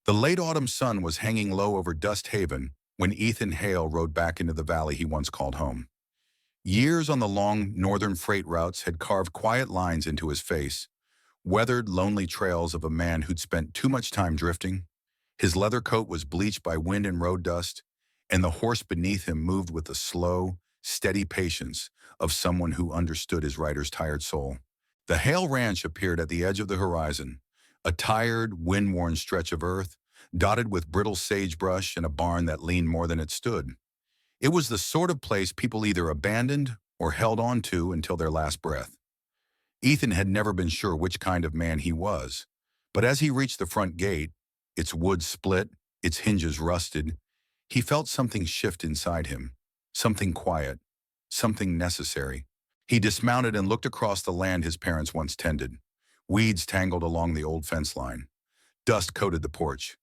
The late autumn sun was hanging low over Dust Haven when Ethan Hale rode back into the valley he once called home. Years on the long northern freight routes had carved quiet lines into his face, weathered lonely trails of a man who'd spent too much time drifting. His leather coat was bleached by wind and road dust, and the horse beneath him moved with the slow, steady patience of someone who understood his rider's tired soul. The Hale Ranch appeared at the edge of the horizon, a tired, wind-worn stretch of earth, dotted with brittle sagebrush and a barn that leaned more than it stood. It was the sort of place people either abandoned or held on to until their last breath. Ethan had never been sure which kind of man he was, but as he reached the front gate, its wood split, its hinges rusted, he felt something shift inside him, something quiet, something necessary. He dismounted and looked across the land his parents once tended. Weeds tangled along the old fence line. Dust coated the porch.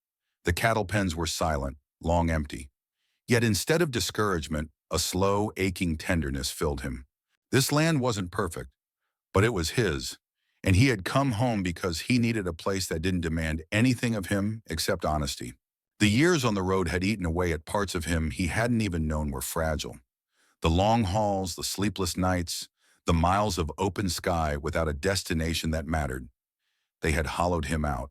The cattle pens were silent, long empty. Yet instead of discouragement, a slow, aching tenderness filled him. This land wasn't perfect, but it was his, and he had come home because he needed a place that didn't demand anything of him except honesty. The years on the road had eaten away at parts of him he hadn't even known were fragile. The long hauls, the sleepless nights, the miles of open sky without a destination that mattered. They had hollowed him out.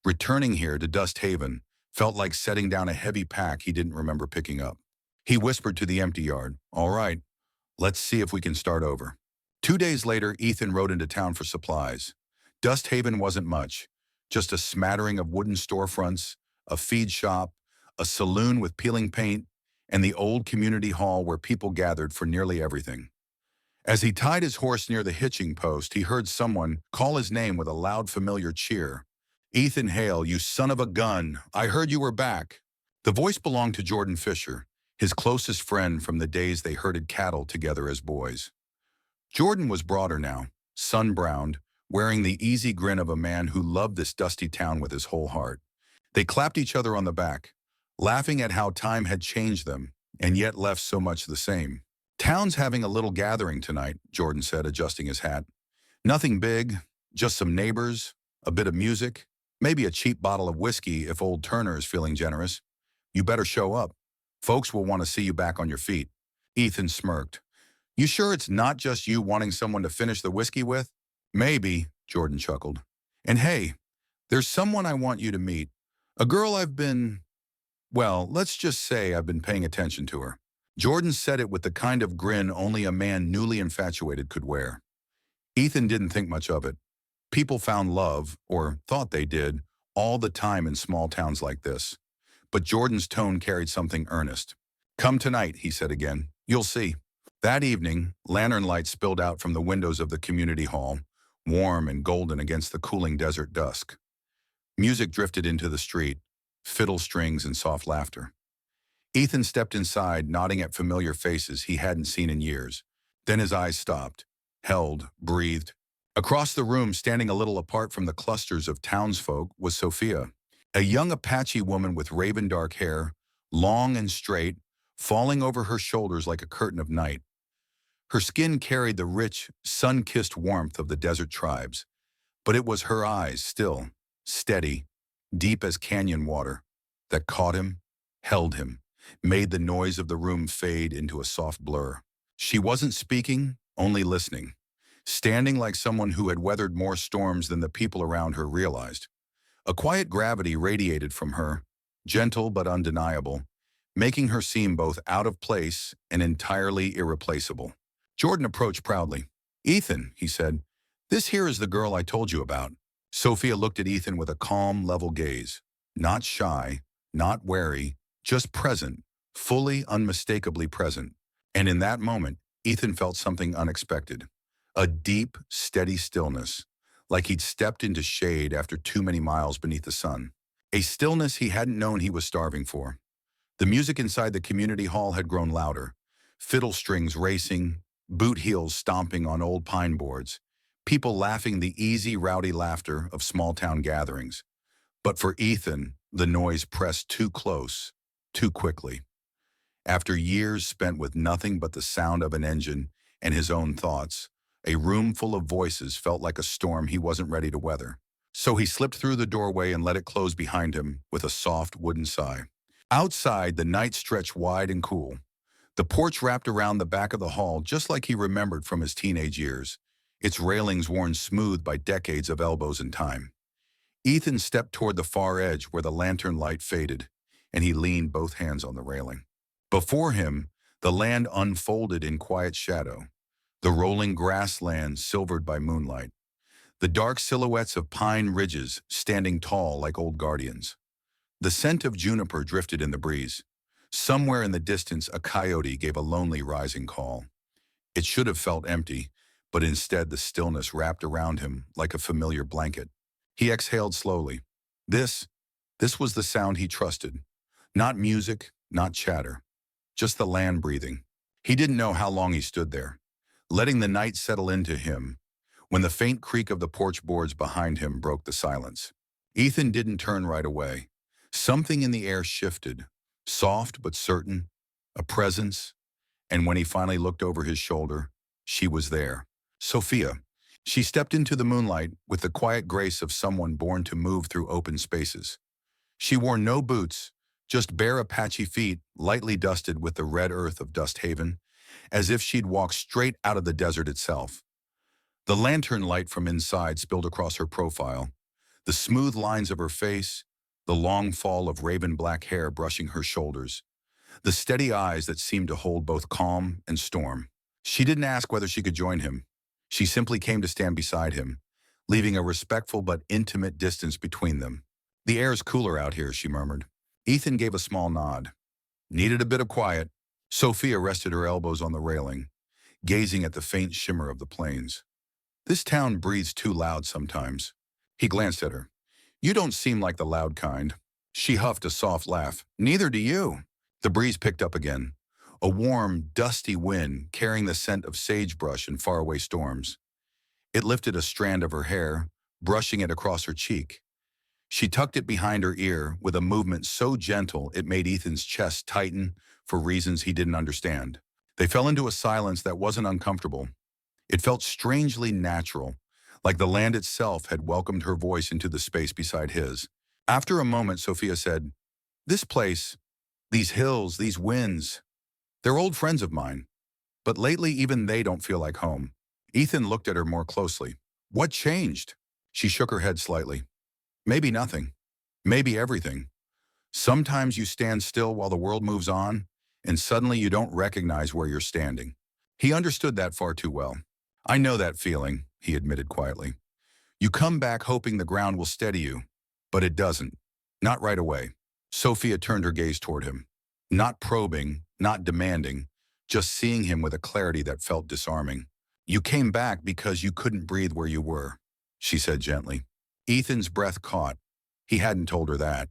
Returning here to Dust Haven felt like setting down a heavy pack he didn't remember picking up. He whispered to the empty yard, "All right, let's see if we can start over." 2 days later, Ethan rode into town for supplies. Dust Haven wasn't much, just a smattering of wooden storefronts, a feed shop, a saloon with peeling paint, and the old community hall where people gathered for nearly everything. As he tied his horse near the hitching post, he heard someone call his name with a loud, familiar cheer. "Ethan Hale, you son of a gun! I heard you were back." The voice belonged to Jordan Fisher, his closest friend from the days they herded cattle together as boys. Jordan was broader now, sun-browned, wearing the easy grin of a man who loved this dusty town with his whole heart. They clapped each other on the back, laughing at how time had changed them, and yet left so much the same. "Town's having a little gathering tonight," Jordan said, adjusting his hat. "Nothing big, just some neighbors, a bit of music, maybe a cheap bottle of whiskey if old Turner is feeling generous. You better show up. Folks will want to see you back on your feet." Ethan smirked. "You sure it's not just you wanting someone to finish the whiskey with?" "Maybe," Jordan chuckled. "And hey, there's someone I want you to meet. A girl well, let's just say I've been paying attention to her." Jordan said it with the kind of grin only a man newly infatuated could wear. Ethan didn't think much of it. People found love, or thought they did, all the time in small towns like this. But Jordan's tone carried something earnest. "Come tonight," he said again. "You'll see." That evening, lantern lights spilled out from the windows of the community hall, warm and golden against the cooling desert dusk. Music drifted into the street, fiddle strings and soft laughter. Ethan stepped inside, nodding at familiar faces he hadn't seen in years. Then his eyes stopped, held, breathed. Across the room, standing a little apart from the clusters of townsfolk, was Sophia, a young Apache woman with raven dark hair, long and straight, falling over her shoulders like a curtain of night. Her skin carried the rich, sun-kissed warmth of the desert tribes, but it was her eyes, still, steady, deep as canyon water, that caught him, held him, made the noise of the room fade into a soft blur. She wasn't speaking, only listening, standing like someone who had weathered more storms than the people around her realized. A quiet gravity radiated from her, gentle but undeniable, making her seem both out of place and entirely irreplaceable. Jordan approached proudly. "Ethan," he said, "this here is the girl I told you about." Sophia looked at Ethan with a calm, level gaze. Not shy, not wary, just present, fully, unmistakably present. And in that moment, Ethan felt something unexpected. A deep, steady stillness, like he'd stepped into shade after too many miles beneath the sun. A stillness he hadn't known he was starving for. The music inside the community hall had grown louder, fiddle strings racing, boot heels stomping on old pine boards, people laughing the easy, rowdy laughter of small-town gatherings. But for Ethan, the noise pressed too close, too quickly. After years spent with nothing but the sound of an engine and his own thoughts, a room full of voices felt like a storm he wasn't ready to weather. So he slipped through the doorway and let it close behind him with a soft wooden sigh. Outside, the night stretched wide and cool. The porch wrapped around the back of the hall just like he remembered from his teenage years, its railings worn smooth by decades of elbows and time. Ethan stepped toward the far edge where the lantern light faded, and he leaned both hands on the railing. Before him, the land unfolded in quiet shadow, the rolling grassland silvered by moonlight, the dark silhouettes of pine ridges standing tall like old guardians. The scent of juniper drifted in the breeze. Somewhere in the distance, a coyote gave a lonely rising call. It should have felt empty, but instead the stillness wrapped around him like a familiar blanket. He exhaled slowly. This, this was the sound he trusted. Not music, not chatter, just the land breathing. He didn't know how long he stood there, letting the night settle into him, when the faint creak of the porch boards behind him broke the silence. Ethan didn't turn right away. Something in the air shifted, soft but certain, a presence, and when he finally looked over his shoulder, she was there. Sophia. She stepped into the moonlight with the quiet grace of someone born to move through open spaces. She wore no boots, just bare Apache feet, lightly dusted with the red earth of Dust Haven, as if she'd walked straight out of the desert itself. The lantern light from inside spilled across her profile, the smooth lines of her face, the long fall of raven black hair brushing her shoulders, the steady eyes that seemed to hold both calm and storm. She didn't ask whether she could join him. She simply came to stand beside him, leaving a respectful but intimate distance between them. The air's cooler out here, she murmured. Ethan gave a small nod. Needed a bit of quiet. Sophia rested her elbows on the railing, gazing at the faint shimmer of the plains. This town breathes too loud sometimes. He glanced at her. You don't seem like the loud kind. She huffed a soft laugh. Neither do you. The breeze picked up again, a warm, dusty wind carrying the scent of sagebrush and faraway storms. It lifted a strand of her hair, brushing it across her cheek. She tucked it behind her ear with a movement so gentle it made Ethan's chest tighten for reasons he didn't understand. They fell into a silence that wasn't uncomfortable. It felt strangely natural, like the land itself had welcomed her voice into the space beside his. After a moment, Sophia said, This place, these hills, these winds, they're old friends of mine. But lately even they don't feel like home. Ethan looked at her more closely. What changed? She shook her head slightly. Maybe nothing. Maybe everything. Sometimes you stand still while the world moves on, and suddenly you don't recognize where you're standing. He understood that far too well. I know that feeling, he admitted quietly. You come back hoping the ground will steady you, but it doesn't. Not right away. Sophia turned her gaze toward him. Not probing, not demanding, just seeing him with a clarity that felt disarming. You came back because you couldn't breathe where you were, she said gently. Ethan's breath caught. He hadn't told her that.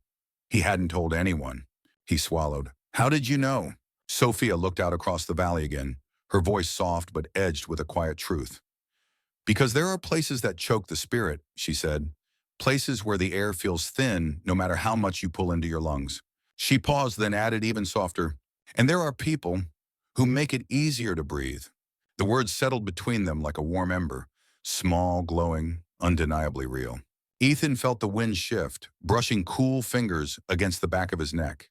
He hadn't told anyone. He swallowed. How did you know? Sophia looked out across the valley again, her voice soft but edged with a quiet truth. Because there are places that choke the spirit, she said. Places where the air feels thin no matter how much you pull into your lungs. She paused, then added even softer, and there are people who make it easier to breathe. The words settled between them like a warm ember, small, glowing, undeniably real. Ethan felt the wind shift, brushing cool fingers against the back of his neck.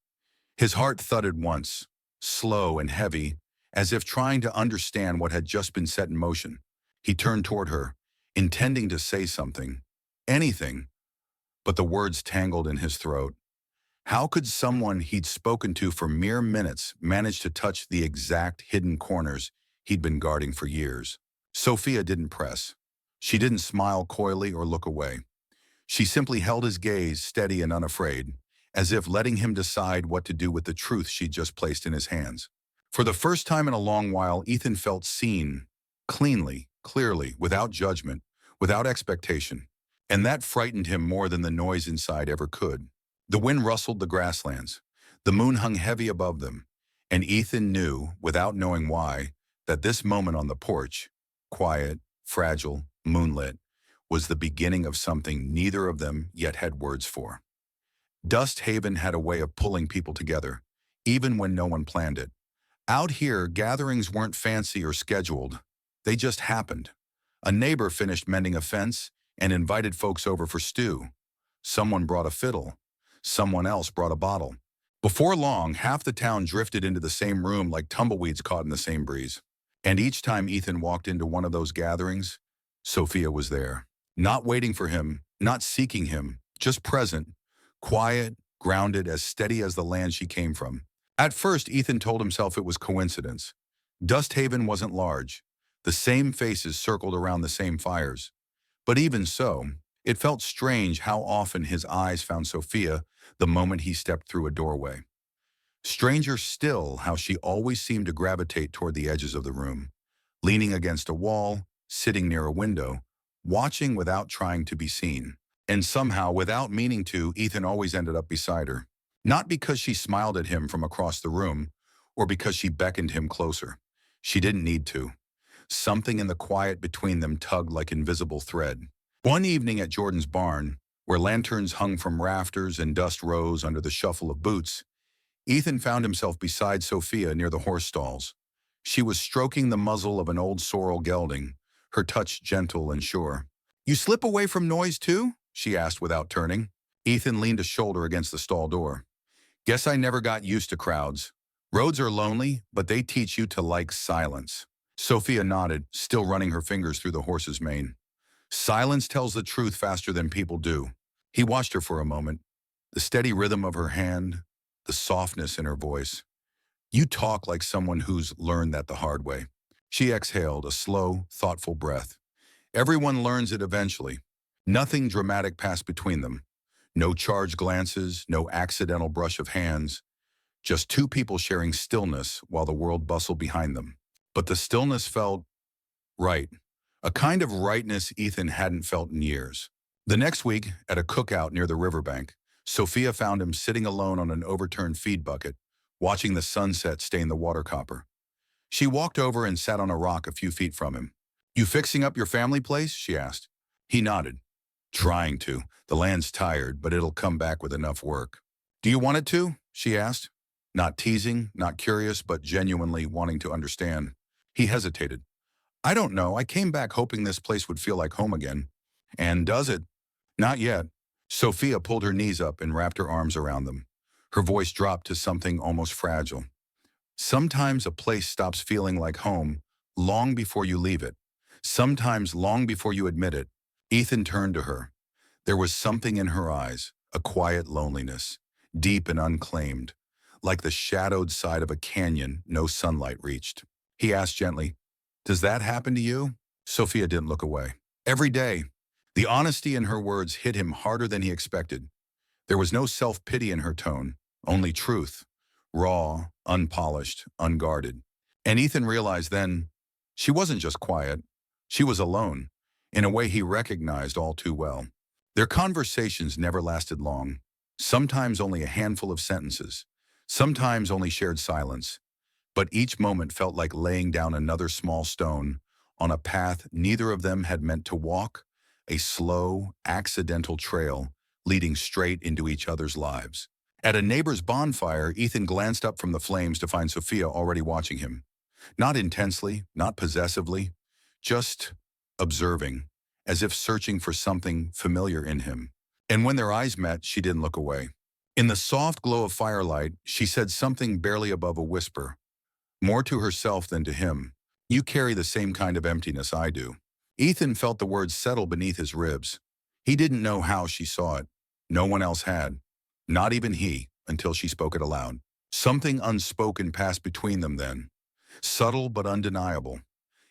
His heart thudded once, slow and heavy, as if trying to understand what had just been set in motion. He turned toward her, intending to say something, anything, but the words tangled in his throat. How could someone he'd spoken to for mere minutes manage to touch the exact hidden corners he'd been guarding for years? Sophia didn't press. She didn't smile coyly or look away. She simply held his gaze steady and unafraid, as if letting him decide what to do with the truth she'd just placed in his hands. For the first time in a long while, Ethan felt seen, cleanly, clearly, without judgment, without expectation. And that frightened him more than the noise inside ever could. The wind rustled the grasslands. The moon hung heavy above them, and Ethan knew, without knowing why, that this moment on the porch, quiet, fragile, moonlit, was the beginning of something neither of them yet had words for. Dust Haven had a way of pulling people together, even when no one planned it. Out here, gatherings weren't fancy or scheduled. They just happened. A neighbor finished mending a fence, and invited folks over for stew. Someone brought a fiddle. Someone else brought a bottle. Before long, half the town drifted into the same room like tumbleweeds caught in the same breeze. And each time Ethan walked into one of those gatherings, Sophia was there. Not waiting for him, not seeking him, just present, quiet, grounded, as steady as the land she came from. At first, Ethan told himself it was coincidence. Dust Haven wasn't large. The same faces circled around the same fires. But even so, it felt strange how often his eyes found Sophia the moment he stepped through a doorway. Stranger still how she always seemed to gravitate toward the edges of the room, leaning against a wall, sitting near a window, watching without trying to be seen. And somehow, without meaning to, Ethan always ended up beside her. Not because she smiled at him from across the room, or because she beckoned him closer. She didn't need to. Something in the quiet between them tugged like invisible thread. One evening at Jordan's barn, where lanterns hung from rafters and dust rose under the shuffle of boots, Ethan found himself beside Sophia near the horse stalls. She was stroking the muzzle of an old sorrel gelding, her touch gentle and sure. "You slip away from noise too?" she asked without turning. Ethan leaned a shoulder against the stall door. "Guess I never got used to crowds. Roads are lonely, but they teach you to like silence." Sophia nodded, still running her fingers through the horse's mane. "Silence tells the truth faster than people do." He watched her for a moment, the steady rhythm of her hand, the softness in her voice. "You talk like someone who's learned that the hard way." She exhaled, a slow, thoughtful breath. "Everyone learns it eventually." Nothing dramatic passed between them. No charged glances, no accidental brush of hands. Just two people sharing stillness while the world bustled behind them. But the stillness felt right. A kind of rightness Ethan hadn't felt in years. The next week, at a cookout near the riverbank, Sophia found him sitting alone on an overturned feed bucket, watching the sunset stain the water copper. She walked over and sat on a rock a few feet from him. "You fixing up your family place?" she asked. He nodded. "Trying to. The land's tired, but it'll come back with enough work." "Do you want it to?" she asked. Not teasing, not curious, but genuinely wanting to understand. He hesitated. "I don't know. I came back hoping this place would feel like home again." "And does it?" "Not yet." Sophia pulled her knees up and wrapped her arms around them. Her voice dropped to something almost fragile. "Sometimes a place stops feeling like home long before you leave it. Sometimes long before you admit it." Ethan turned to her. There was something in her eyes, a quiet loneliness, deep and unclaimed, like the shadowed side of a canyon no sunlight reached. He asked gently, "Does that happen to you?" Sophia didn't look away. "Every day." The honesty in her words hit him harder than he expected. There was no self-pity in her tone, only truth, raw, unpolished, unguarded. And Ethan realized then, she wasn't just quiet, she was alone, in a way he recognized all too well. Their conversations never lasted long, sometimes only a handful of sentences, sometimes only shared silence. But each moment felt like laying down another small stone on a path neither of them had meant to walk, a slow, accidental trail leading straight into each other's lives. At a neighbor's bonfire, Ethan glanced up from the flames to find Sophia already watching him. Not intensely, not possessively, just observing, as if searching for something familiar in him. And when their eyes met, she didn't look away. In the soft glow of firelight, she said something barely above a whisper, more to herself than to him. "You carry the same kind of emptiness I do." Ethan felt the words settle beneath his ribs. He didn't know how she saw it. No one else had. Not even he, until she spoke it aloud. Something unspoken passed between them then. Subtle but undeniable.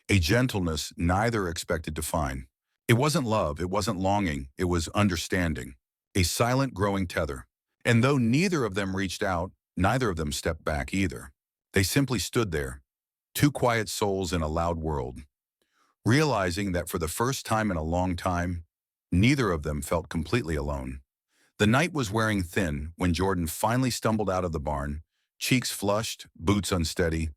A gentleness neither expected to find. It wasn't love, it wasn't longing, it was understanding. A silent growing tether. And though neither of them reached out, neither of them stepped back either. They simply stood there, two quiet souls in a loud world, realizing that for the first time in a long time, neither of them felt completely alone. The night was wearing thin when Jordan finally stumbled out of the barn, cheeks flushed, boots unsteady.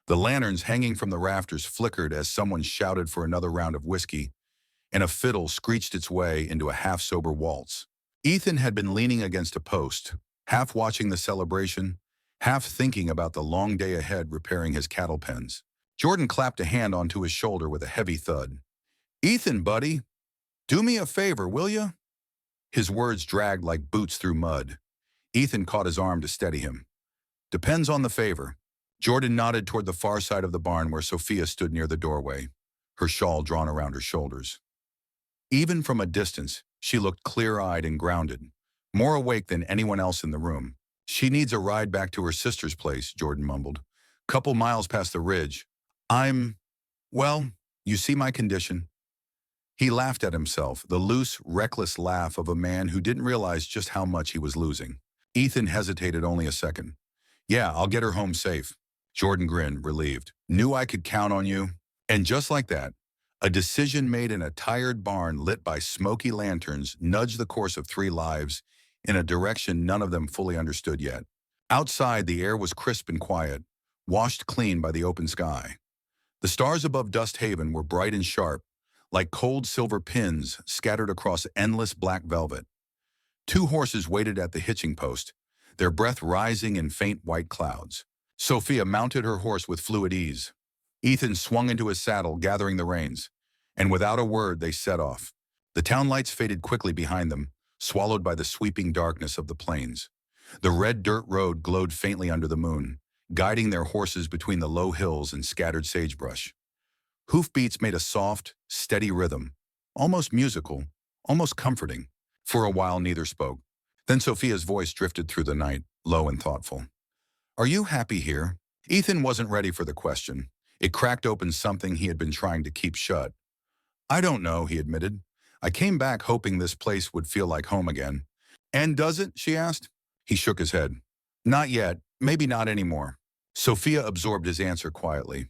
The lanterns hanging from the rafters flickered as someone shouted for another round of whiskey, and a fiddle screeched its way into a half-sober waltz. Ethan had been leaning against a post, half watching the celebration, half thinking about the long day ahead repairing his cattle pens. Jordan clapped a hand onto his shoulder with a heavy thud. "Ethan, buddy." Do me a favor, will you? His words dragged like boots through mud. Ethan caught his arm to steady him. Depends on the favor. Jordan nodded toward the far side of the barn where Sophia stood near the doorway, her shawl drawn around her shoulders. Even from a distance, she looked clear-eyed and grounded, more awake than anyone else in the room. She needs a ride back to her sister's place, Jordan mumbled. Couple miles past the ridge. Well, you see my condition. He laughed at himself, the loose, reckless laugh of a man who didn't realize just how much he was losing. Ethan hesitated only a second. Yeah, I'll get her home safe. Jordan grinned, relieved. Knew I could count on you. And just like that, a decision made in a tired barn lit by smoky lanterns nudged the course of 3 lives in a direction none of them fully understood yet. Outside, the air was crisp and quiet, washed clean by the open sky. The stars above Dust Haven were bright and sharp, like cold silver pins scattered across endless black velvet. 2 horses waited at the hitching post, their breath rising in faint white clouds. Sophia mounted her horse with fluid ease. Ethan swung into his saddle, gathering the reins, and without a word they set off. The town lights faded quickly behind them, swallowed by the sweeping darkness of the plains. The red dirt road glowed faintly under the moon, guiding their horses between the low hills and scattered sagebrush. Hoofbeats made a soft, steady rhythm, almost musical, almost comforting. For a while neither spoke. Then Sophia's voice drifted through the night, low and thoughtful. Are you happy here? Ethan wasn't ready for the question. It cracked open something he had been trying to keep shut. I don't know, he admitted. I came back hoping this place would feel like home again. And does it? She asked. He shook his head. Not yet, maybe not anymore. Sophia absorbed his answer quietly.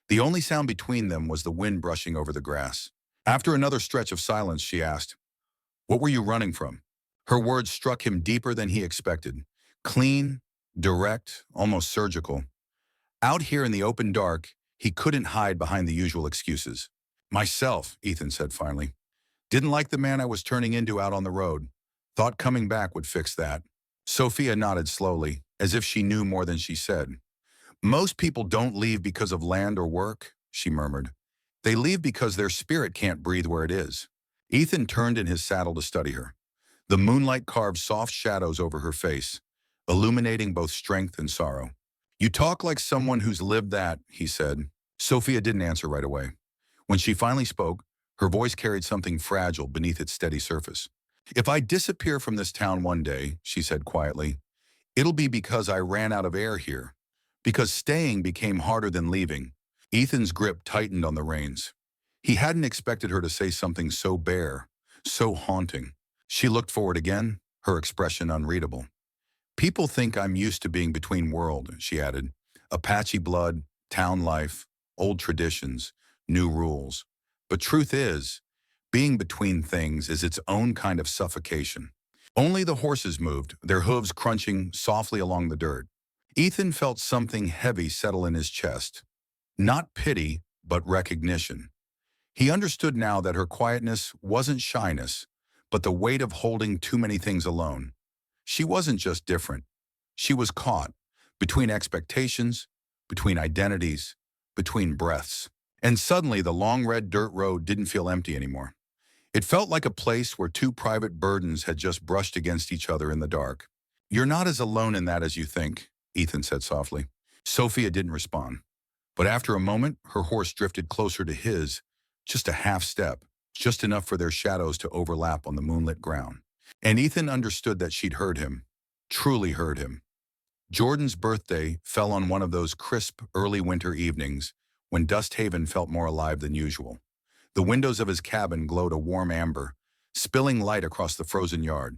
The only sound between them was the wind brushing over the grass. After another stretch of silence, she asked, What were you running from? Her words struck him deeper than he expected. Clean, direct, almost surgical. Out here in the open dark, he couldn't hide behind the usual excuses. Myself, Ethan said finally. Didn't like the man I was turning into out on the road. Thought coming back would fix that. Sophia nodded slowly, as if she knew more than she said. Most people don't leave because of land or work, she murmured. They leave because their spirit can't breathe where it is. Ethan turned in his saddle to study her. The moonlight carved soft shadows over her face, illuminating both strength and sorrow. You talk like someone who's lived that, he said. Sophia didn't answer right away. When she finally spoke, her voice carried something fragile beneath its steady surface. If I disappear from this town one day, she said quietly, it'll be because I ran out of air here. Because staying became harder than leaving. Ethan's grip tightened on the reins. He hadn't expected her to say something so bare, so haunting. She looked forward again, her expression unreadable. People think I'm used to being between worlds, she added. Apache blood, town life, old traditions, new rules. But truth is, being between things is its own kind of suffocation. Only the horses moved, their hooves crunching softly along the dirt. Ethan felt something heavy settle in his chest. Not pity, but recognition. He understood now that her quietness wasn't shyness, but the weight of holding too many things alone. She wasn't just different. She was caught between expectations, between identities, between breaths. And suddenly the long red dirt road didn't feel empty anymore. It felt like a place where 2 private burdens had just brushed against each other in the dark. You're not as alone in that as you think, Ethan said softly. Sophia didn't respond. But after a moment, her horse drifted closer to his, just a half step, just enough for their shadows to overlap on the moonlit ground. And Ethan understood that she'd heard him, truly heard him. Jordan's birthday fell on one of those crisp, early winter evenings when Dust Haven felt more alive than usual. The windows of his cabin glowed a warm amber, spilling light across the frozen yard.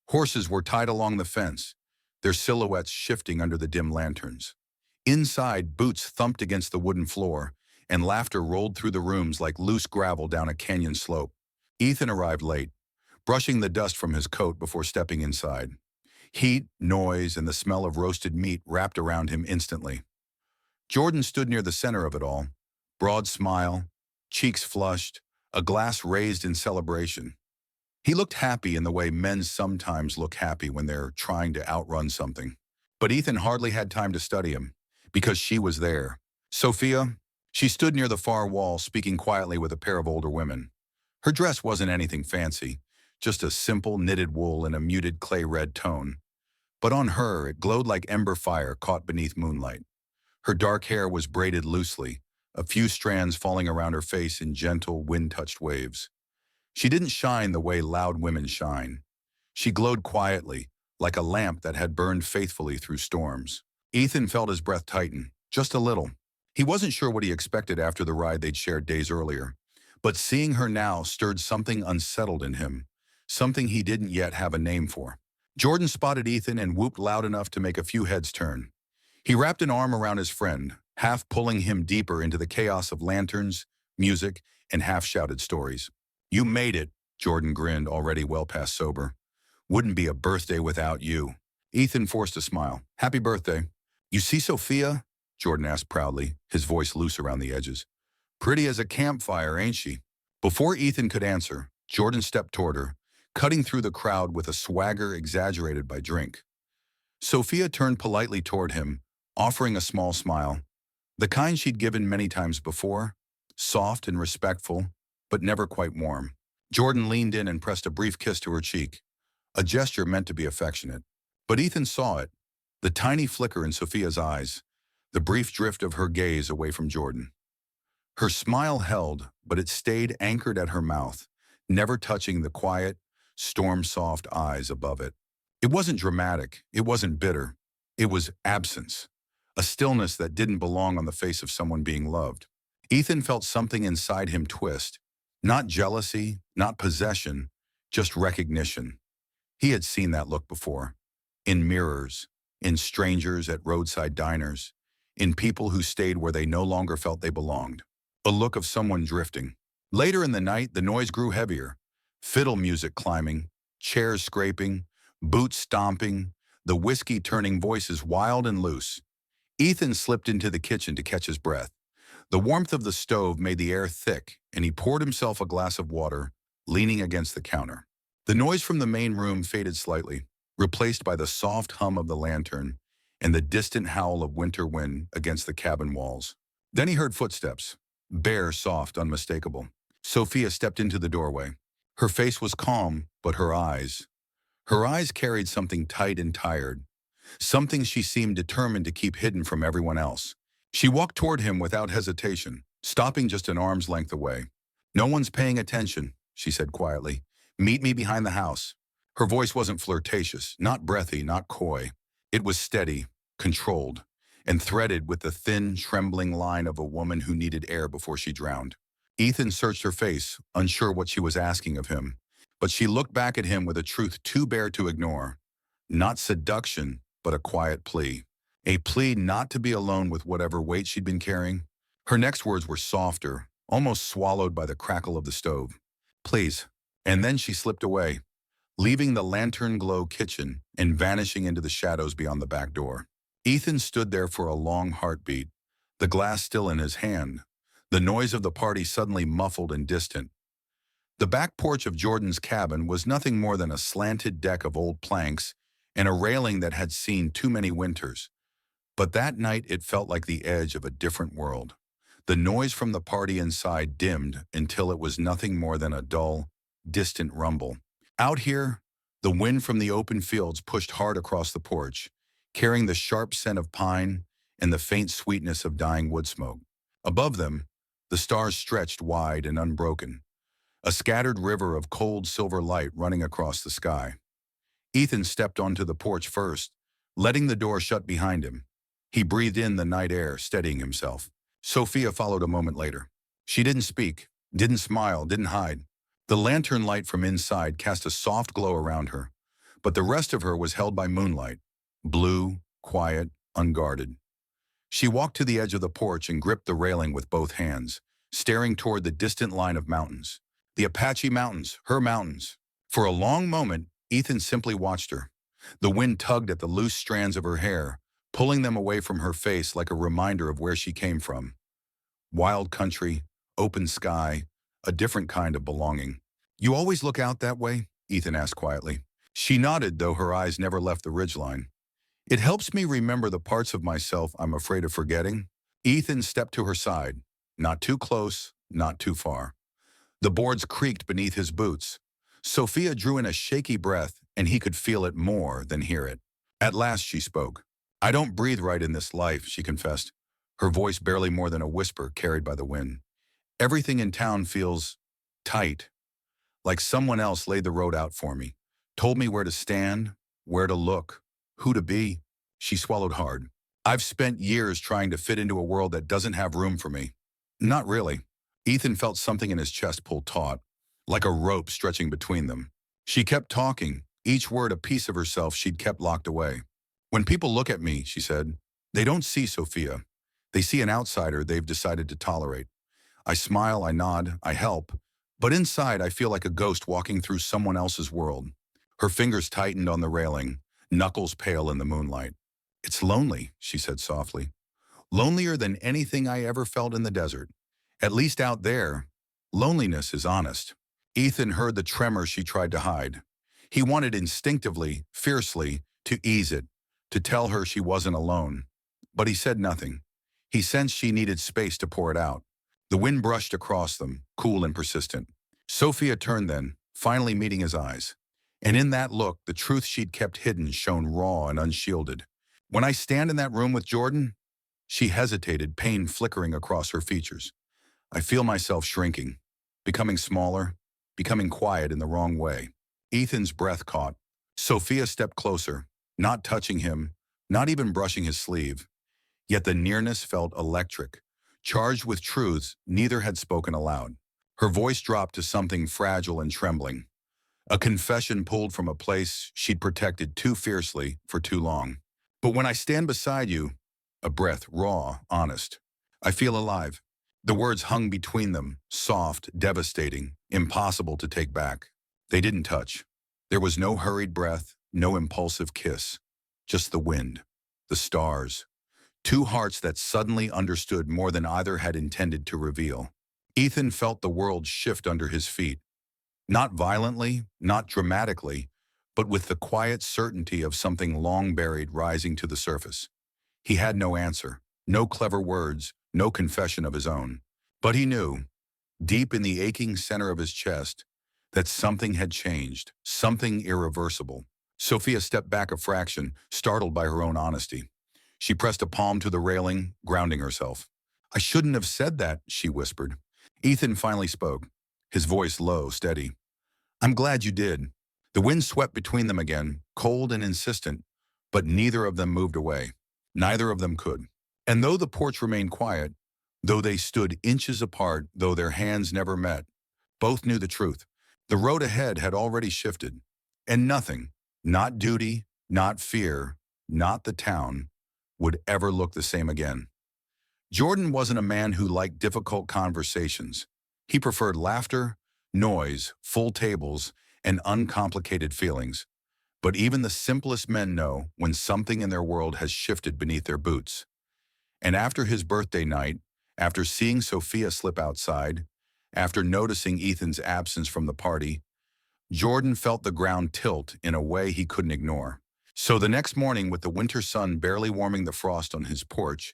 Horses were tied along the fence, their silhouettes shifting under the dim lanterns. Inside, boots thumped against the wooden floor, and laughter rolled through the rooms like loose gravel down a canyon slope. Ethan arrived late, brushing the dust from his coat before stepping inside. Heat, noise, and the smell of roasted meat wrapped around him instantly. Jordan stood near the center of it all, broad smile, cheeks flushed, a glass raised in celebration. He looked happy in the way men sometimes look happy when they're trying to outrun something. But Ethan hardly had time to study him, because she was there. Sophia, she stood near the far wall, speaking quietly with a pair of older women. Her dress wasn't anything fancy, just a simple knitted wool in a muted clay-red tone. But on her, it glowed like ember fire caught beneath moonlight. Her dark hair was braided loosely, a few strands falling around her face in gentle, wind-touched waves. She didn't shine the way loud women shine. She glowed quietly, like a lamp that had burned faithfully through storms. Ethan felt his breath tighten, just a little. He wasn't sure what he expected after the ride they'd shared days earlier, but seeing her now stirred something unsettled in him, something he didn't yet have a name for. Jordan spotted Ethan and whooped loud enough to make a few heads turn. He wrapped an arm around his friend, half pulling him deeper into the chaos of lanterns, music, and half-shouted stories. "You made it," Jordan grinned, already well past sober. "Wouldn't be a birthday without you." Ethan forced a smile. "Happy birthday." "You see Sophia?" Jordan asked proudly, his voice loose around the edges. "Pretty as a campfire, ain't she?" Before Ethan could answer, Jordan stepped toward her, cutting through the crowd with a swagger exaggerated by drink. Sophia turned politely toward him, offering a small smile, the kind she'd given many times before, soft and respectful, but never quite warm. Jordan leaned in and pressed a brief kiss to her cheek, a gesture meant to be affectionate. But Ethan saw it, the tiny flicker in Sophia's eyes, the brief drift of her gaze away from Jordan. Her smile held, but it stayed anchored at her mouth, never touching the quiet, storm-soft eyes above it. It wasn't dramatic, it wasn't bitter. It was absence, a stillness that didn't belong on the face of someone being loved. Ethan felt something inside him twist, not jealousy, not possession, just recognition. He had seen that look before, in mirrors, in strangers at roadside diners, in people who stayed where they no longer felt they belonged. A look of someone drifting. Later in the night, the noise grew heavier. Fiddle music climbing, chairs scraping, boots stomping, the whiskey turning voices wild and loose. Ethan slipped into the kitchen to catch his breath. The warmth of the stove made the air thick, and he poured himself a glass of water, leaning against the counter. The noise from the main room faded slightly, replaced by the soft hum of the lantern and the distant howl of winter wind against the cabin walls. Then he heard footsteps, bare, soft, unmistakable. Sophia stepped into the doorway. Her face was calm, but her eyes carried something tight and tired, something she seemed determined to keep hidden from everyone else. She walked toward him without hesitation, stopping just an arm's length away. "No one's paying attention," she said quietly. "Meet me behind the house." Her voice wasn't flirtatious, not breathy, not coy. It was steady, controlled, and threaded with the thin, trembling line of a woman who needed air before she drowned. Ethan searched her face, unsure what she was asking of him, but she looked back at him with a truth too bare to ignore. Not seduction, but a quiet plea. A plea not to be alone with whatever weight she'd been carrying. Her next words were softer, almost swallowed by the crackle of the stove. "Please." And then she slipped away, leaving the lantern-glow kitchen and vanishing into the shadows beyond the back door. Ethan stood there for a long heartbeat, the glass still in his hand, the noise of the party suddenly muffled and distant. The back porch of Jordan's cabin was nothing more than a slanted deck of old planks and a railing that had seen too many winters. But that night it felt like the edge of a different world. The noise from the party inside dimmed until it was nothing more than a dull, distant rumble. Out here, the wind from the open fields pushed hard across the porch, carrying the sharp scent of pine and the faint sweetness of dying wood smoke. Above them, the stars stretched wide and unbroken, a scattered river of cold silver light running across the sky. Ethan stepped onto the porch first, letting the door shut behind him. He breathed in the night air, steadying himself. Sophia followed a moment later. She didn't speak, didn't smile, didn't hide. The lantern light from inside cast a soft glow around her, but the rest of her was held by moonlight, blue, quiet, unguarded. She walked to the edge of the porch and gripped the railing with both hands, staring toward the distant line of mountains. The Apache Mountains, her mountains. For a long moment, Ethan simply watched her. The wind tugged at the loose strands of her hair, pulling them away from her face like a reminder of where she came from. Wild country, open sky, a different kind of belonging. "You always look out that way?" Ethan asked quietly. She nodded, though her eyes never left the ridgeline. "It helps me remember the parts of myself I'm afraid of forgetting." Ethan stepped to her side, not too close, not too far. The boards creaked beneath his boots. Sophia drew in a shaky breath, and he could feel it more than hear it. At last she spoke. "I don't breathe right in this life," she confessed, her voice barely more than a whisper carried by the wind. "Everything in town feels tight, like someone else laid the road out for me, told me where to stand, where to look, who to be." She swallowed hard. "I've spent years trying to fit into a world that doesn't have room for me." "Not really." Ethan felt something in his chest pull taut, like a rope stretching between them. She kept talking, each word a piece of herself she'd kept locked away. "When people look at me," she said, "they don't see Sophia. They see an outsider they've decided to tolerate. I smile, I nod, I help, but inside I feel like a ghost walking through someone else's world." Her fingers tightened on the railing, knuckles pale in the moonlight. "It's lonely," she said softly. "Lonelier than anything I ever felt in the desert. At least out there, loneliness is honest." Ethan heard the tremor she tried to hide. He wanted instinctively, fiercely, to ease it, to tell her she wasn't alone. But he said nothing. He sensed she needed space to pour it out. The wind brushed across them, cool and persistent. Sophia turned then, finally meeting his eyes. And in that look, the truth she'd kept hidden shone raw and unshielded. "When I stand in that room with Jordan," she hesitated, pain flickering across her features, "I feel myself shrinking, becoming smaller, becoming quiet in the wrong way." Ethan's breath caught. Sophia stepped closer, not touching him, not even brushing his sleeve. Yet the nearness felt electric, charged with truths neither had spoken aloud. Her voice dropped to something fragile and trembling, a confession pulled from a place she'd protected too fiercely for too long. "But when I stand beside you," a breath raw, honest, "I feel alive." The words hung between them, soft, devastating, impossible to take back. They didn't touch. There was no hurried breath, no impulsive kiss. Just the wind, the stars, two hearts that suddenly understood more than either had intended to reveal. Ethan felt the world shift under his feet. Not violently, not dramatically, but with the quiet certainty of something long buried rising to the surface. He had no answer, no clever words, no confession of his own. But he knew, deep in the aching center of his chest, that something had changed, something irreversible. Sophia stepped back a fraction, startled by her own honesty. She pressed a palm to the railing, grounding herself. "I shouldn't have said that," she whispered. Ethan finally spoke, his voice low, steady. "I'm glad you did." The wind swept between them again, cold and insistent, but neither of them moved away. Neither of them could. And though the porch remained quiet, though they stood inches apart, though their hands never met, both knew the truth. The road ahead had already shifted. And nothing, not duty, not fear, not the town, would ever look the same again. Jordan wasn't a man who liked difficult conversations. He preferred laughter, noise, full tables, and uncomplicated feelings. But even the simplest men know when something in their world has shifted beneath their boots. And after his birthday night, after seeing Sophia slip outside, after noticing Ethan's absence from the party, Jordan felt the ground tilt in a way he couldn't ignore. So the next morning, with the winter sun barely warming the frost on his porch,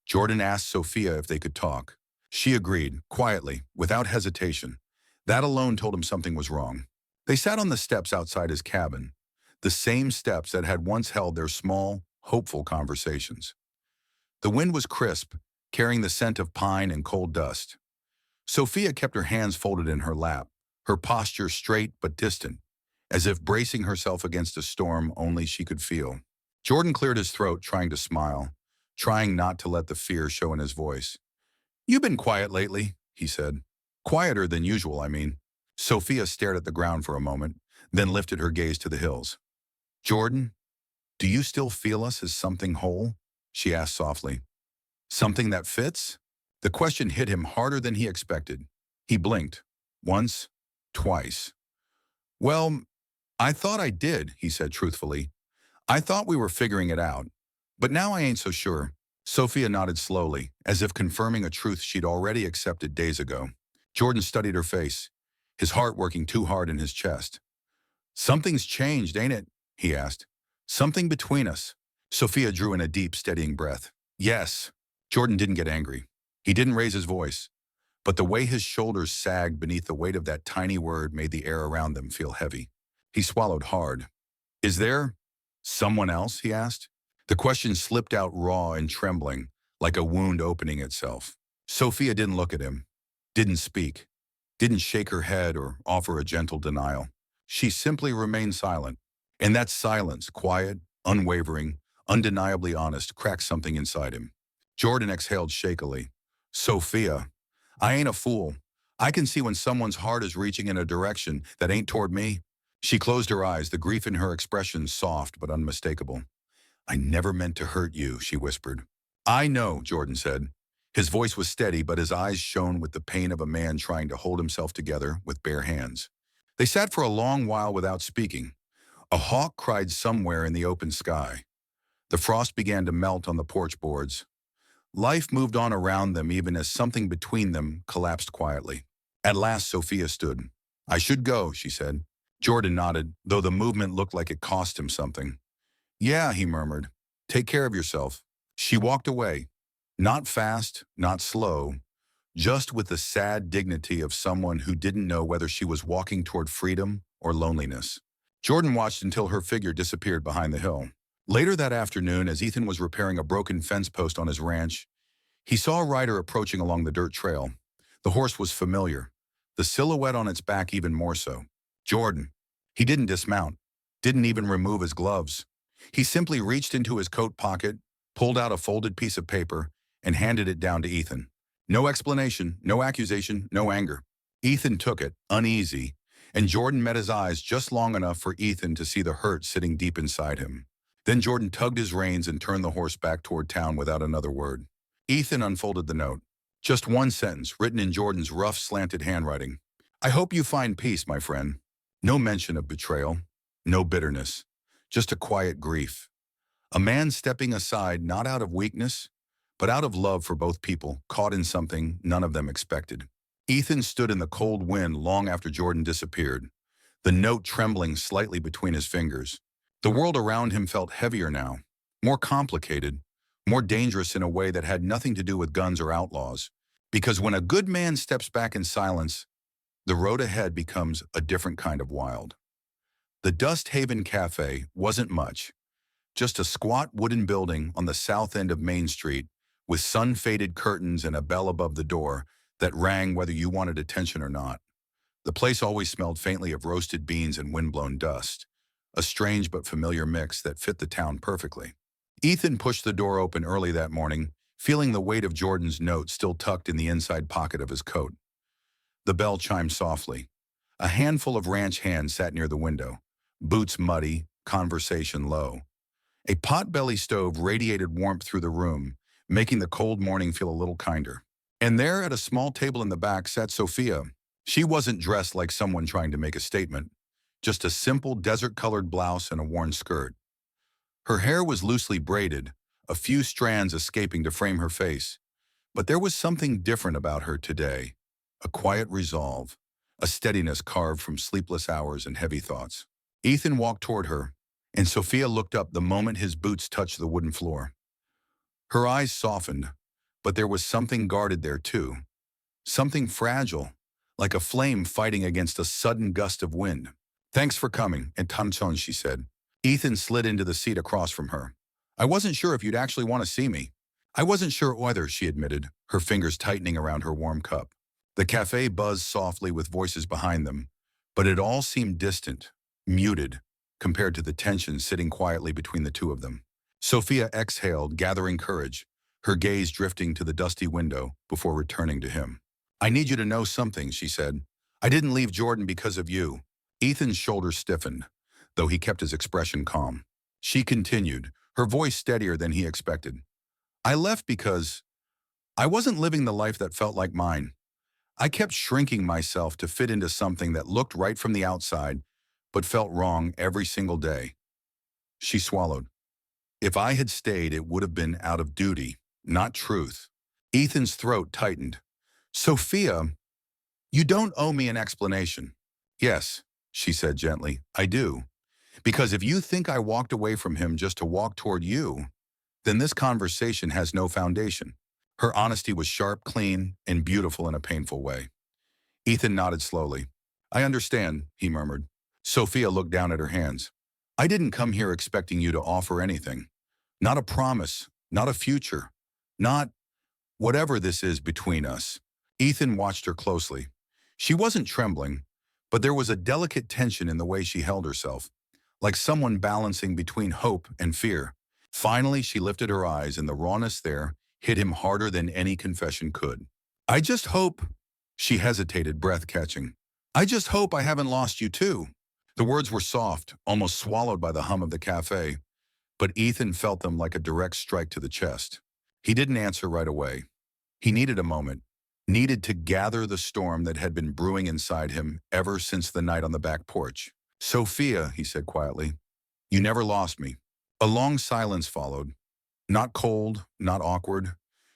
Jordan asked Sophia if they could talk. She agreed, quietly, without hesitation. That alone told him something was wrong. They sat on the steps outside his cabin, the same steps that had once held their small, hopeful conversations. The wind was crisp, carrying the scent of pine and cold dust. Sophia kept her hands folded in her lap, her posture straight but distant, as if bracing herself against a storm only she could feel. Jordan cleared his throat, trying to smile, trying not to let the fear show in his voice. "You've been quiet lately," he said. "Quieter than usual, I mean." Sophia stared at the ground for a moment, then lifted her gaze to the hills. "Jordan, do you still feel us as something whole?" she asked softly. "Something that fits?" The question hit him harder than he expected. He blinked. Once, twice. "Well, I thought I did," he said truthfully. "I thought we were figuring it out. But now I ain't so sure." Sophia nodded slowly, as if confirming a truth she'd already accepted days ago. Jordan studied her face, his heart working too hard in his chest. "Something's changed, ain't it?" he asked. "Something between us." Sophia drew in a deep, steadying breath. "Yes." Jordan didn't get angry. He didn't raise his voice. but the way his shoulders sagged beneath the weight of that tiny word made the air around them feel heavy. He swallowed hard. Is there someone else? He asked. The question slipped out raw and trembling, like a wound opening itself. Sophia didn't look at him, didn't speak, didn't shake her head or offer a gentle denial. She simply remained silent. And that silence, quiet, unwavering, undeniably honest, cracked something inside him. Jordan exhaled shakily. Sophia, I ain't a fool. I can see when someone's heart is reaching in a direction that ain't toward me. She closed her eyes, the grief in her expression soft but unmistakable. I never meant to hurt you, she whispered. I know, Jordan said. His voice was steady, but his eyes shone with the pain of a man trying to hold himself together with bare hands. They sat for a long while without speaking. A hawk cried somewhere in the open sky. The frost began to melt on the porch boards. Life moved on around them even as something between them collapsed quietly. At last, Sophia stood. I should go, she said. Jordan nodded, though the movement looked like it cost him something. Yeah, he murmured. Take care of yourself. She walked away. Not fast, not slow, just with the sad dignity of someone who didn't know whether she was walking toward freedom or loneliness. Jordan watched until her figure disappeared behind the hill. Later that afternoon, as Ethan was repairing a broken fence post on his ranch, he saw a rider approaching along the dirt trail. The horse was familiar, the silhouette on its back even more so. Jordan. He didn't dismount, didn't even remove his gloves. He simply reached into his coat pocket, pulled out a folded piece of paper, and handed it down to Ethan. No explanation, no accusation, no anger. Ethan took it, uneasy, and Jordan met his eyes just long enough for Ethan to see the hurt sitting deep inside him. Then Jordan tugged his reins and turned the horse back toward town without another word. Ethan unfolded the note. Just one sentence, written in Jordan's rough, slanted handwriting. I hope you find peace, my friend. No mention of betrayal, no bitterness, just a quiet grief. A man stepping aside not out of weakness, but out of love for both people, caught in something none of them expected. Ethan stood in the cold wind long after Jordan disappeared, the note trembling slightly between his fingers. The world around him felt heavier now, more complicated, more dangerous in a way that had nothing to do with guns or outlaws. Because when a good man steps back in silence, the road ahead becomes a different kind of wild. The Dust Haven Cafe wasn't much, just a squat wooden building on the south end of Main Street with sun-faded curtains and a bell above the door that rang whether you wanted attention or not. The place always smelled faintly of roasted beans and windblown dust, a strange but familiar mix that fit the town perfectly. Ethan pushed the door open early that morning, feeling the weight of Jordan's note still tucked in the inside pocket of his coat. The bell chimed softly. A handful of ranch hands sat near the window, boots muddy, conversation low. A pot-belly stove radiated warmth through the room, making the cold morning feel a little kinder. And there, at a small table in the back, sat Sophia. She wasn't dressed like someone trying to make a statement, just a simple desert-colored blouse and a worn skirt. Her hair was loosely braided, a few strands escaping to frame her face. But there was something different about her today, a quiet resolve, a steadiness carved from sleepless hours and heavy thoughts. Ethan walked toward her, and Sophia looked up the moment his boots touched the wooden floor. Her eyes softened, but there was something guarded there too, something fragile, like a flame fighting against a sudden gust of wind. Thanks for coming, Entanson, she said. Ethan slid into the seat across from her. I wasn't sure if you'd actually want to see me. I wasn't sure either, she admitted, her fingers tightening around her warm cup. The cafe buzzed softly with voices behind them, but it all seemed distant, muted, compared to the tension sitting quietly between the two of them. Sophia exhaled, gathering courage, her gaze drifting to the dusty window before returning to him. I need you to know something, she said. I didn't leave Jordan because of you. Ethan's shoulders stiffened, though he kept his expression calm. She continued, her voice steadier than he expected. I left because I wasn't living the life that felt like mine. I kept shrinking myself to fit into something that looked right from the outside, but felt wrong every single day. She swallowed. If I had stayed, it would have been out of duty, not truth. Ethan's throat tightened. Sophia, you don't owe me an explanation. Yes, she said gently, I do. Because if you think I walked away from him just to walk toward you, then this conversation has no foundation. Her honesty was sharp, clean, and beautiful in a painful way. Ethan nodded slowly. I understand, he murmured. Sophia looked down at her hands. I didn't come here expecting you to offer anything. Not a promise, not a future, not whatever this is between us. Ethan watched her closely. She wasn't trembling, but there was a delicate tension in the way she held herself, like someone balancing between hope and fear. Finally, she lifted her eyes, and the rawness there hit him harder than any confession could. I just hope, she hesitated, breath catching. I just hope I haven't lost you too. The words were soft, almost swallowed by the hum of the cafe, but Ethan felt them like a direct strike to the chest. He didn't answer right away. He needed a moment, needed to gather the storm that had been brewing inside him ever since the night on the back porch. Sophia, he said quietly, you never lost me. A long silence followed, not cold, not awkward,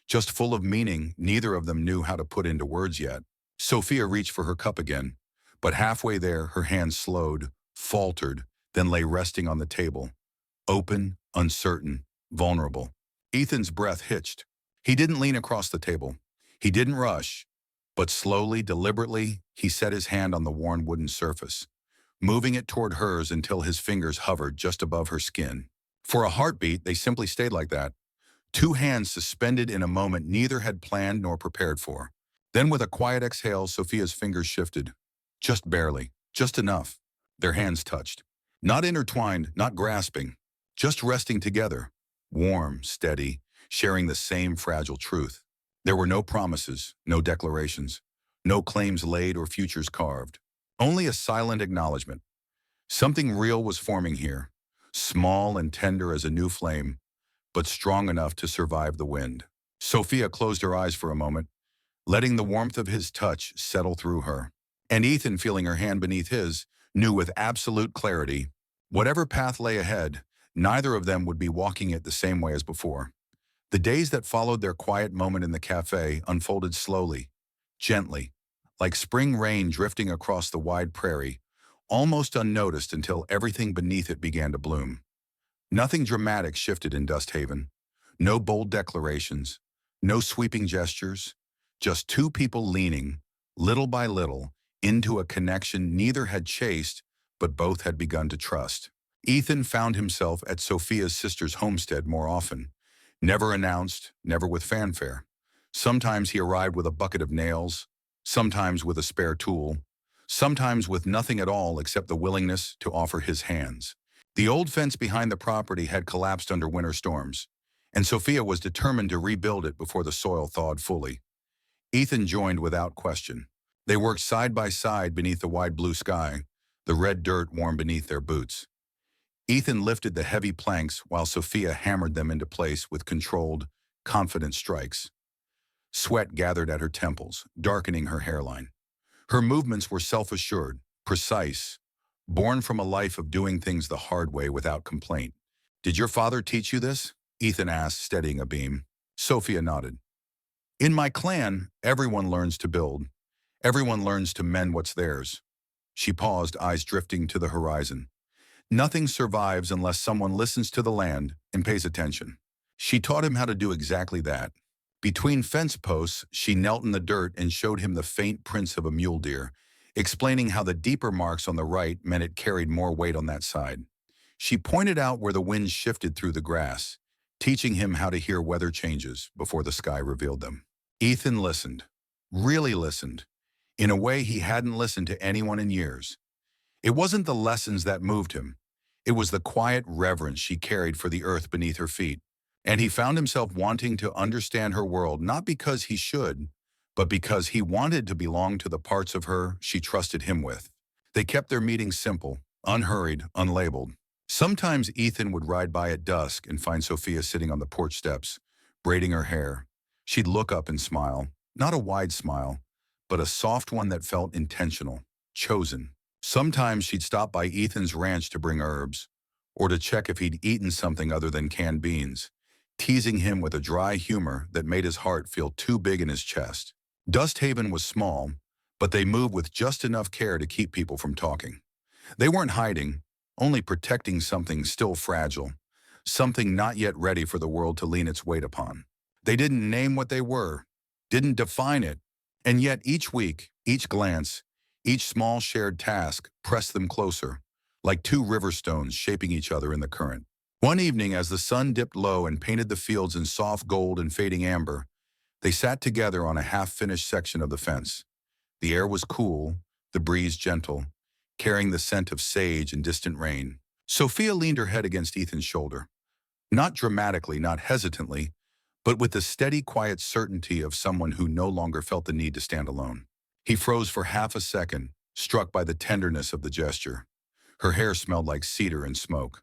just full of meaning neither of them knew how to put into words yet. Sophia reached for her cup again, but halfway there her hand slowed, faltered, then lay resting on the table, open, uncertain, vulnerable. Ethan's breath hitched. He didn't lean across the table. He didn't rush, but slowly, deliberately, he set his hand on the worn wooden surface, moving it toward hers until his fingers hovered just above her skin. For a heartbeat, they simply stayed like that, two hands suspended in a moment neither had planned nor prepared for. Then with a quiet exhale, Sophia's fingers shifted. Just barely, just enough. Their hands touched. Not intertwined, not grasping, just resting together. Warm, steady, sharing the same fragile truth. There were no promises, no declarations, no claims laid or futures carved. Only a silent acknowledgement. Something real was forming here, small and tender as a new flame, but strong enough to survive the wind. Sophia closed her eyes for a moment, letting the warmth of his touch settle through her. And Ethan, feeling her hand beneath his, knew with absolute clarity, whatever path lay ahead, neither of them would be walking it the same way as before. The days that followed their quiet moment in the cafe unfolded slowly, gently, like spring rain drifting across the wide prairie, almost unnoticed until everything beneath it began to bloom. Nothing dramatic shifted in Dust Haven. No bold declarations, no sweeping gestures, just two people leaning, little by little, into a connection neither had chased, but both had begun to trust. Ethan found himself at Sophia's sister's homestead more often, never announced, never with fanfare. Sometimes he arrived with a bucket of nails, sometimes with a spare tool, sometimes with nothing at all except the willingness to offer his hands. The old fence behind the property had collapsed under winter storms, and Sophia was determined to rebuild it before the soil thawed fully. Ethan joined without question. They worked side by side beneath the wide blue sky, the red dirt warm beneath their boots. Ethan lifted the heavy planks while Sophia hammered them into place with controlled, confident strikes. Sweat gathered at her temples, darkening her hairline. Her movements were self-assured, precise, born from a life of doing things the hard way without complaint. Did your father teach you this? Ethan asked, steadying a beam. Sophia nodded. In my clan, everyone learns to build. Everyone learns to mend what's theirs. She paused, eyes drifting to the horizon. Nothing survives unless someone listens to the land and pays attention. She taught him how to do exactly that. Between fence posts, she knelt in the dirt and showed him the faint prints of a mule deer, explaining how the deeper marks on the right meant it carried more weight on that side. She pointed out where the wind shifted through the grass, teaching him how to hear weather changes before the sky revealed them. Ethan listened, really listened, in a way he hadn't listened to anyone in years. It wasn't the lessons that moved him. It was the quiet reverence she carried for the earth beneath her feet. And he found himself wanting to understand her world not because he should, but because he wanted to belong to the parts of her she trusted him with. They kept their meetings simple, unhurried, unlabeled. Sometimes Ethan would ride by at dusk and find Sophia sitting on the porch steps, braiding her hair. She'd look up and smile, not a wide smile, but a soft one that felt intentional, chosen. Sometimes she'd stop by Ethan's ranch to bring herbs, or to check if he'd eaten something other than canned beans, teasing him with a dry humor that made his heart feel too big in his chest. Dust Haven was small, but they moved with just enough care to keep people from talking. They weren't hiding, only protecting something still fragile, something not yet ready for the world to lean its weight upon. They didn't name what they were, didn't define it, and yet each week, each glance, each small shared task pressed them closer, like two river stones shaping each other in the current. One evening, as the sun dipped low and painted the fields in soft gold and fading amber, they sat together on a half-finished section of the fence. The air was cool, the breeze gentle, carrying the scent of sage and distant rain. Sophia leaned her head against Ethan's shoulder, not dramatically, not hesitantly, but with the steady, quiet certainty of someone who no longer felt the need to stand alone. He froze for half a second, struck by the tenderness of the gesture. Her hair smelled like cedar and smoke.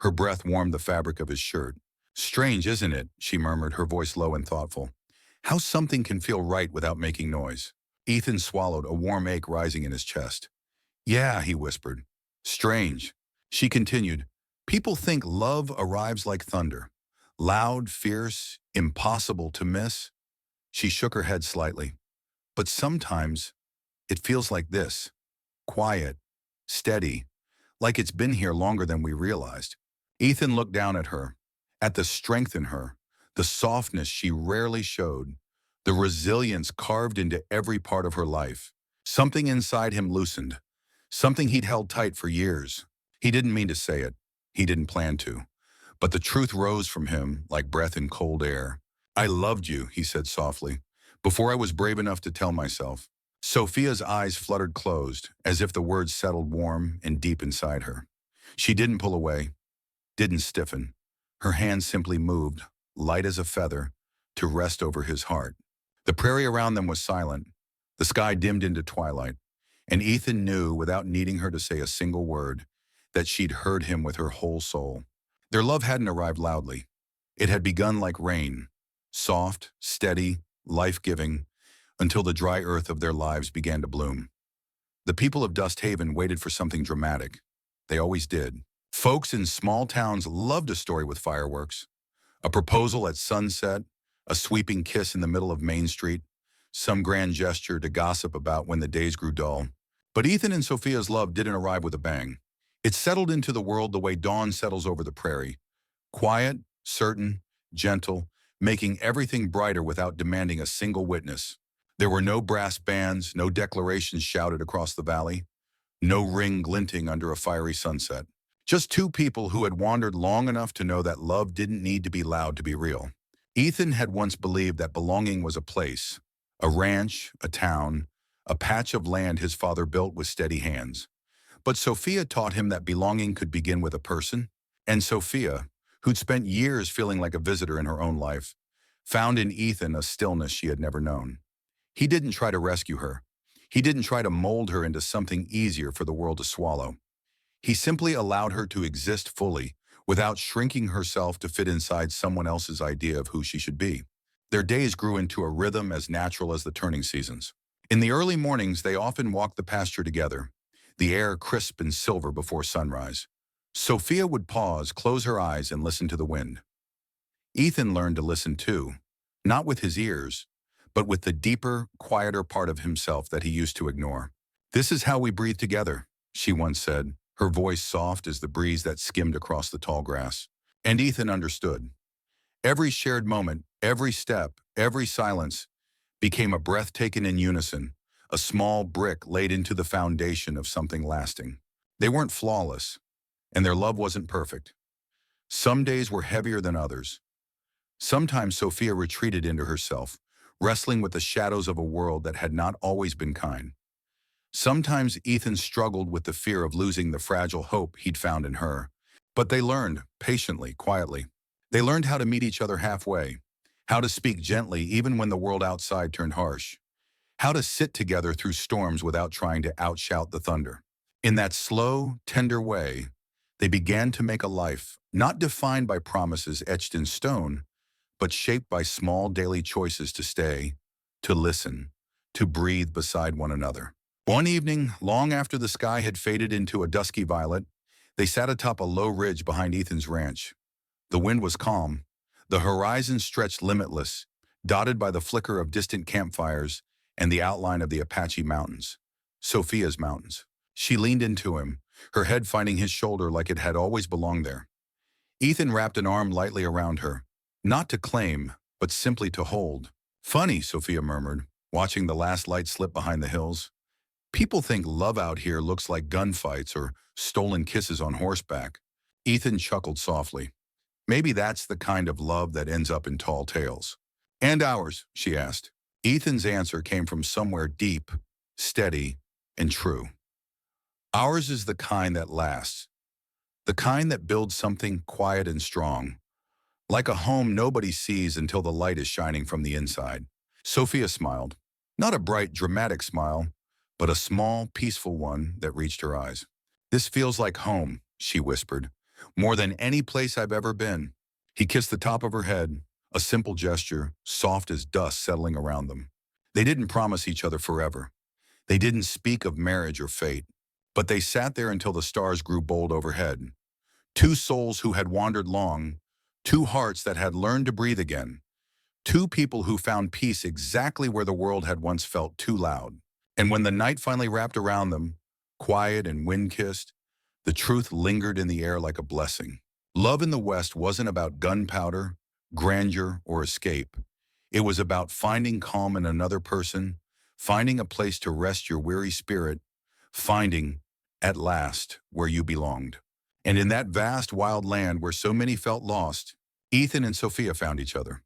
Her breath warmed the fabric of his shirt. "Strange, isn't it?" she murmured, her voice low and thoughtful. "How something can feel right without making noise." Ethan swallowed, a warm ache rising in his chest. "Yeah," he whispered. "Strange." She continued, "People think love arrives like thunder. Loud, fierce, impossible to miss." She shook her head slightly. "But sometimes it feels like this. Quiet, steady, like it's been here longer than we realized." Ethan looked down at her, at the strength in her, the softness she rarely showed, the resilience carved into every part of her life. Something inside him loosened, something he'd held tight for years. He didn't mean to say it. He didn't plan to. But the truth rose from him like breath in cold air. "I loved you," he said softly, "before I was brave enough to tell myself." Sophia's eyes fluttered closed, as if the words settled warm and deep inside her. She didn't pull away, didn't stiffen. Her hand simply moved, light as a feather, to rest over his heart. The prairie around them was silent. The sky dimmed into twilight, and Ethan knew, without needing her to say a single word, that she'd heard him with her whole soul. Their love hadn't arrived loudly. It had begun like rain, soft, steady, life-giving, until the dry earth of their lives began to bloom. The people of Dust Haven waited for something dramatic. They always did. Folks in small towns loved a story with fireworks. A proposal at sunset, a sweeping kiss in the middle of Main Street, some grand gesture to gossip about when the days grew dull. But Ethan and Sophia's love didn't arrive with a bang. It settled into the world the way dawn settles over the prairie. Quiet, certain, gentle, making everything brighter without demanding a single witness. There were no brass bands, no declarations shouted across the valley, no ring glinting under a fiery sunset. Just two people who had wandered long enough to know that love didn't need to be loud to be real. Ethan had once believed that belonging was a place, a ranch, a town, a patch of land his father built with steady hands. But Sophia taught him that belonging could begin with a person, and Sophia, who'd spent years feeling like a visitor in her own life, found in Ethan a stillness she had never known. He didn't try to rescue her. He didn't try to mold her into something easier for the world to swallow. He simply allowed her to exist fully, without shrinking herself to fit inside someone else's idea of who she should be. Their days grew into a rhythm as natural as the turning seasons. In the early mornings, they often walked the pasture together, the air crisp and silver before sunrise. Sophia would pause, close her eyes, and listen to the wind. Ethan learned to listen too, not with his ears, but with the deeper, quieter part of himself that he used to ignore. "This is how we breathe together," she once said, her voice soft as the breeze that skimmed across the tall grass. And Ethan understood. Every shared moment, every step, every silence became a breath taken in unison, a small brick laid into the foundation of something lasting. They weren't flawless, and their love wasn't perfect. Some days were heavier than others. Sometimes Sophia retreated into herself, wrestling with the shadows of a world that had not always been kind. Sometimes Ethan struggled with the fear of losing the fragile hope he'd found in her. But they learned, patiently, quietly. They learned how to meet each other halfway, how to speak gently even when the world outside turned harsh, how to sit together through storms without trying to outshout the thunder. In that slow, tender way, they began to make a life, not defined by promises etched in stone, but shaped by small daily choices to stay, to listen, to breathe beside one another. One evening, long after the sky had faded into a dusky violet, they sat atop a low ridge behind Ethan's ranch. The wind was calm. The horizon stretched limitless, dotted by the flicker of distant campfires and the outline of the Apache Mountains, Sophia's mountains. She leaned into him, her head finding his shoulder like it had always belonged there. Ethan wrapped an arm lightly around her, not to claim, but simply to hold. Funny, Sophia murmured, watching the last light slip behind the hills. People think love out here looks like gunfights or stolen kisses on horseback. Ethan chuckled softly. Maybe that's the kind of love that ends up in tall tales. And ours, she asked. Ethan's answer came from somewhere deep, steady, and true. Ours is the kind that lasts, the kind that builds something quiet and strong, like a home nobody sees until the light is shining from the inside. Sophia smiled. Not a bright, dramatic smile, but a small, peaceful one that reached her eyes. This feels like home, she whispered, more than any place I've ever been. He kissed the top of her head, a simple gesture, soft as dust settling around them. They didn't promise each other forever. They didn't speak of marriage or fate, but they sat there until the stars grew bold overhead. Two souls who had wandered long, two hearts that had learned to breathe again, two people who found peace exactly where the world had once felt too loud. And when the night finally wrapped around them, quiet and wind-kissed, the truth lingered in the air like a blessing. Love in the West wasn't about gunpowder, grandeur, or escape. It was about finding calm in another person, finding a place to rest your weary spirit, finding, at last, where you belonged. And in that vast, wild land where so many felt lost, Ethan and Sophia found each other.